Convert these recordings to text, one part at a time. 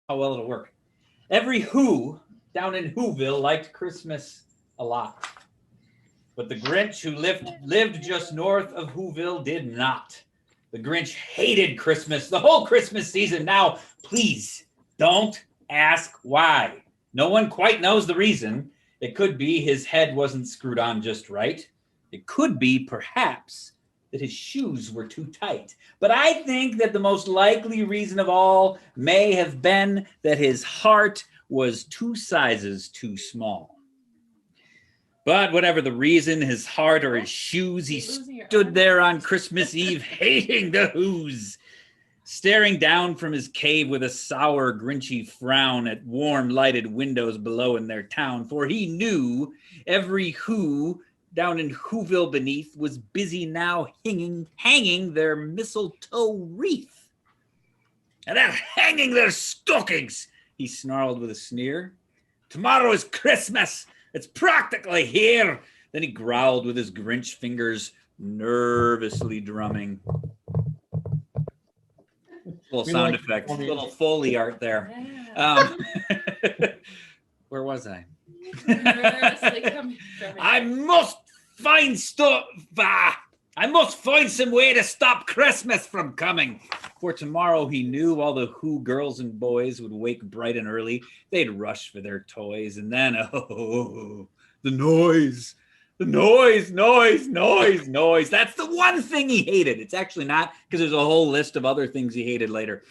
how well it'll work. Every Who down in Whoville liked Christmas a lot. But the Grinch, who lived just north of Whoville, did not. The Grinch hated Christmas the whole Christmas season. Now, please don't ask why. No one quite knows the reason. It could be his head wasn't screwed on just right. It could be, perhaps, that his shoes were too tight. But I think that the most likely reason of all may have been that his heart was 2 sizes too small. But whatever the reason, his heart or his shoes, he stood there on Christmas Eve hating the Who's, staring down from his cave with a sour, grinchy frown at warm, lighted windows below in their town, for he knew every Who down in Whoville beneath was busy now hanging their mistletoe wreath. And they're hanging their stockings, he snarled with a sneer. Tomorrow is Christmas. It's practically here. Then he growled with his Grinch fingers nervously drumming. Little sound effect, little Foley art there. Where was I? I must find stuff. I must find some way to stop Christmas from coming. For tomorrow, he knew, all the Who girls and boys would wake bright and early. They'd rush for their toys, and then, oh, the noise. The noise. That's the one thing he hated. It's actually not, because there's a whole list of other things he hated later.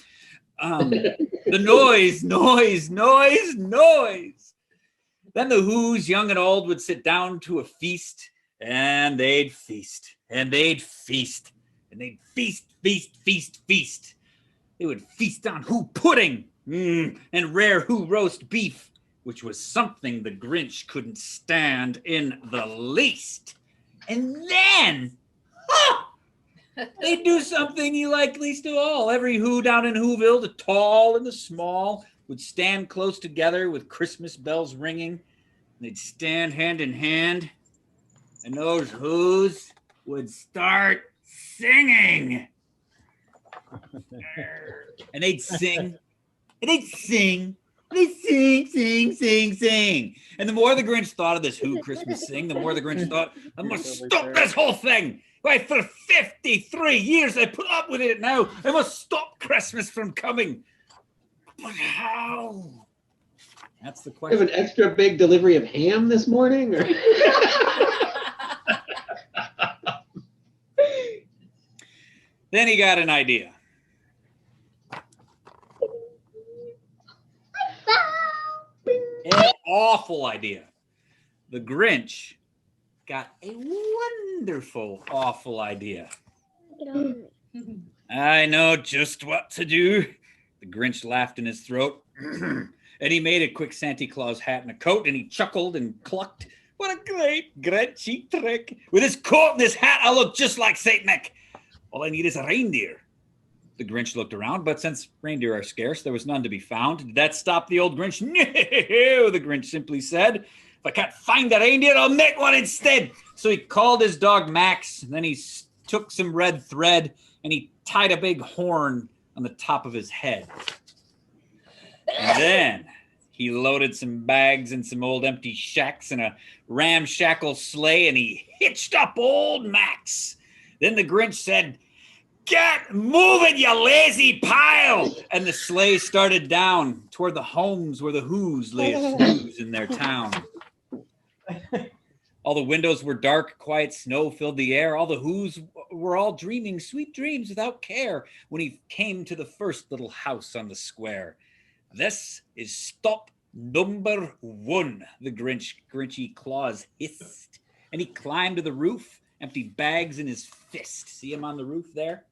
The noise. Then the Who's, young and old, would sit down to a feast, and they'd feast. And they'd feast. And they'd feast. They would feast on Who pudding and rare Who roast beef, which was something the Grinch couldn't stand in the least. And then, they'd do something he liked least of all. Every Who down in Whoville, the tall and the small, would stand close together with Christmas bells ringing. And they'd stand hand in hand, and those Who's would start singing. And they'd sing. They'd sing. And the more the Grinch thought of this Who Christmas sing, the more the Grinch thought, I must stop this whole thing. Why, for 53 years I put up with it now. I must stop Christmas from coming. But how? That's the question. You have an extra big delivery of ham this morning? Or? Then he got an idea. An awful idea. The Grinch got a wonderful, awful idea. I know just what to do. The Grinch laughed in his throat. And he made a quick Santa Claus hat and a coat, and he chuckled and clucked. What a great Grinchy trick. With his coat and his hat, I'll look just like Saint Nick. All I need is a reindeer. The Grinch looked around, but since reindeer are scarce, there was none to be found. Did that stop the old Grinch? No, the Grinch simply said. If I can't find a reindeer, I'll make one instead. So he called his dog Max, and then he took some red thread, and he tied a big horn on the top of his head. And then he loaded some bags and some old empty shacks in a ramshackle sleigh, and he hitched up old Max. Then the Grinch said, "Get moving, you lazy pile!" And the sleigh started down toward the homes where the Who's lay a snooze in their town. All the windows were dark, quiet snow filled the air. All the Who's were all dreaming sweet dreams without care when he came to the first little house on the square. This is stop number 1, the Grinchy Claus hissed. And he climbed to the roof, empty bags in his fist. See him on the roof there?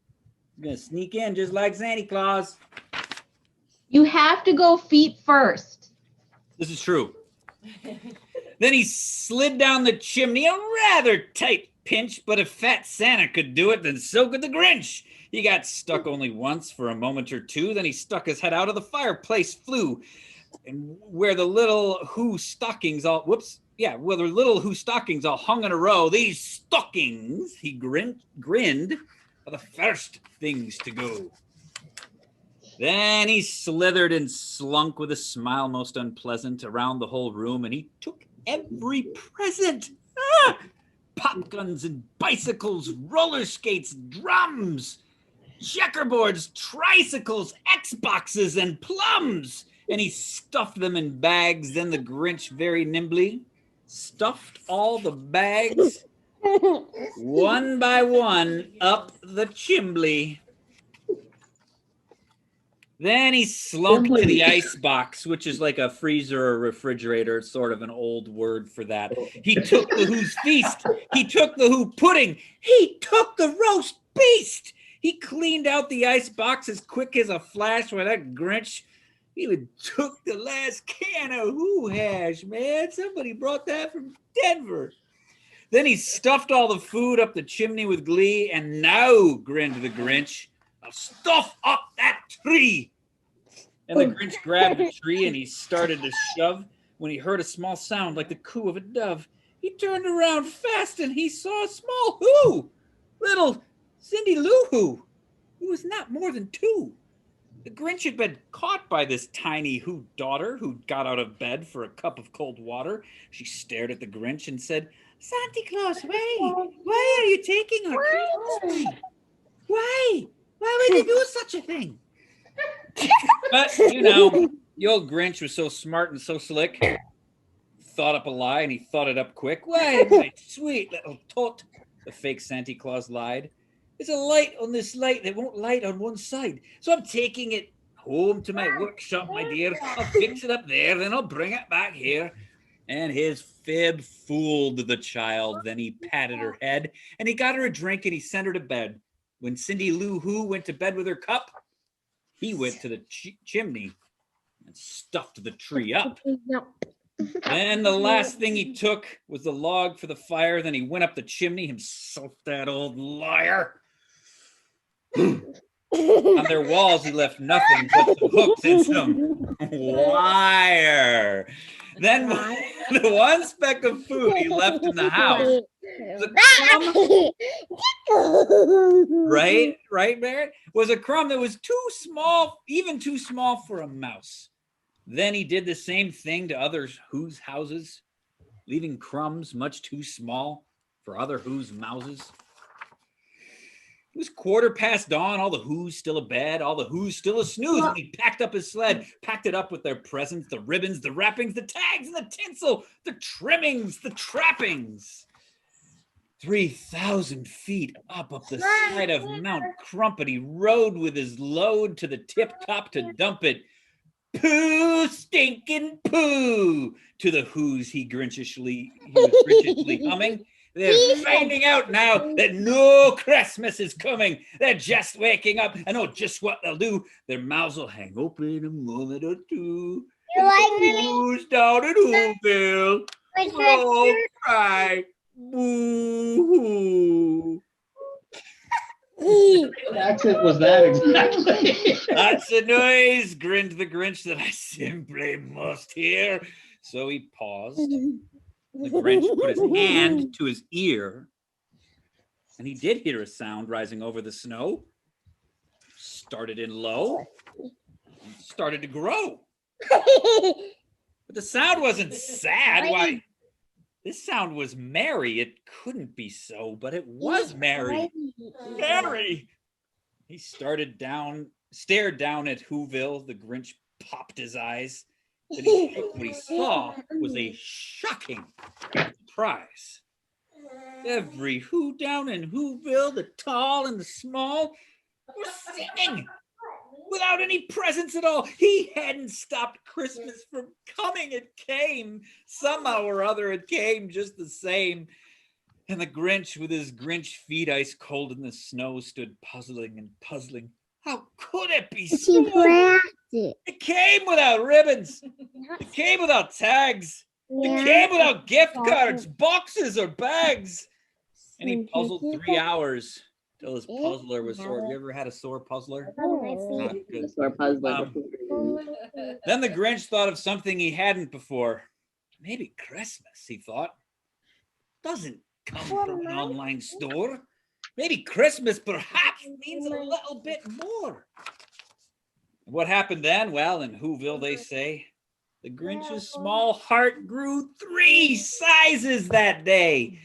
He's going to sneak in just like Santa Claus. You have to go feet first. This is true. Then he slid down the chimney, a rather tight pinch, but if Fat Santa could do it, then so could the Grinch. He got stuck only once for a moment or two, then he stuck his head out of the fireplace flue. And where the little Who stockings all, where the little Who stockings all hung in a row, these stockings, he grinned, are the first things to go. Then he slithered and slunk with a smile most unpleasant around the whole room, and he took every present. Pop guns and bicycles, roller skates, drums, checkerboards, tricycles, Xboxes, and plums. And he stuffed them in bags. Then the Grinch very nimbly stuffed all the bags one by one up the chimbley. Then he slunk to the ice box, which is like a freezer or refrigerator. It's sort of an old word for that. He took the Who's feast. He took the Who pudding. He took the roast beast. He cleaned out the ice box as quick as a flash with that Grinch. He even took the last can of Who hash, man. Somebody brought that from Denver. Then he stuffed all the food up the chimney with glee, and now, grinned the Grinch, I'll stuff up that tree. And the Grinch grabbed the tree and he started to shove when he heard a small sound like the coo of a dove. He turned around fast and he saw a small Who, little Cindy Lou Who was not more than 2. The Grinch had been caught by this tiny Who daughter who got out of bed for a cup of cold water. She stared at the Grinch and said, Santa Claus, why are you taking our Christmas tree? Why would you do such a thing? But, you know, the old Grinch was so smart and so slick. Thought up a lie, and he thought it up quick. Why, my sweet little tot, the fake Santa Claus lied. There's a light on this light that won't light on one side. So I'm taking it home to my workshop, my dear. I'll fix it up there, then I'll bring it back here. And his fib fooled the child. Then he patted her head, and he got her a drink, and he sent her to bed. When Cindy Lou Who went to bed with her cup, he went to the chimney and stuffed the tree up. Then the last thing he took was the log for the fire. Then he went up the chimney himself, that old liar. On their walls, he left nothing but some hooks and some wire. Then the one speck of food he left in the house was a crumb. Right, Barrett? Was a crumb that was too small, even too small for a mouse. Then he did the same thing to others Who's houses, leaving crumbs much too small for other Who's mouses. It was 1/4 dawn, all the Who's still abed, all the Who's still a snooze, and he packed up his sled, packed it up with their presents, the ribbons, the wrappings, the tags, and the tinsel, the trimmings, the trappings. 3,000 feet up the side of Mount Crumpet, he rode with his load to the tip top to dump it. Pooh, stinking pooh, to the Who's he was grinchishly humming. They're finding out now that no Christmas is coming. They're just waking up. I know just what they'll do. Their mouths will hang open a moment or two. Who's down in Whoville? Oh, cry. Boo-hoo. What accent was that exactly? That's a noise, grinned the Grinch, that I simply must hear. So he paused. The Grinch put his hand to his ear, and he did hear a sound rising over the snow. Started in low, and started to grow. But the sound wasn't sad. Why? This sound was merry. It couldn't be so, but it was merry. Merry! He stared down at Whoville. The Grinch popped his eyes. Then what he saw was a shocking surprise. Every Who down in Whoville, the tall and the small, were singing without any presents at all. He hadn't stopped Christmas from coming. It came. Somehow or other, it came just the same. And the Grinch, with his Grinch feet ice cold in the snow, stood puzzling and puzzling. How could it be so? It came without ribbons. It came without tags. It came without gift cards, boxes, or bags. And he puzzled 3 hours till his puzzler was sore. Have you ever had a sore puzzler? Not good. Sore puzzler. Then the Grinch thought of something he hadn't before. Maybe Christmas, he thought, doesn't come from an online store. Maybe Christmas perhaps means a little bit more. What happened then? Well, in Whoville, they say the Grinch's small heart grew 3 sizes that day.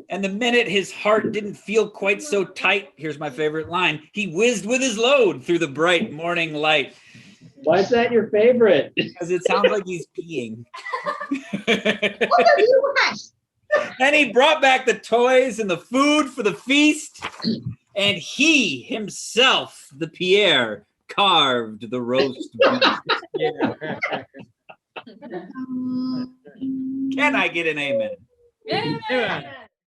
And the minute his heart didn't feel quite so tight, here's my favorite line, he whizzed with his load through the bright morning light. Why is that your favorite? Because it sounds like he's peeing. What have you watched? And he brought back the toys and the food for the feast. And he himself, the Pierre, carved the roast beef. Can I get an amen? Yeah.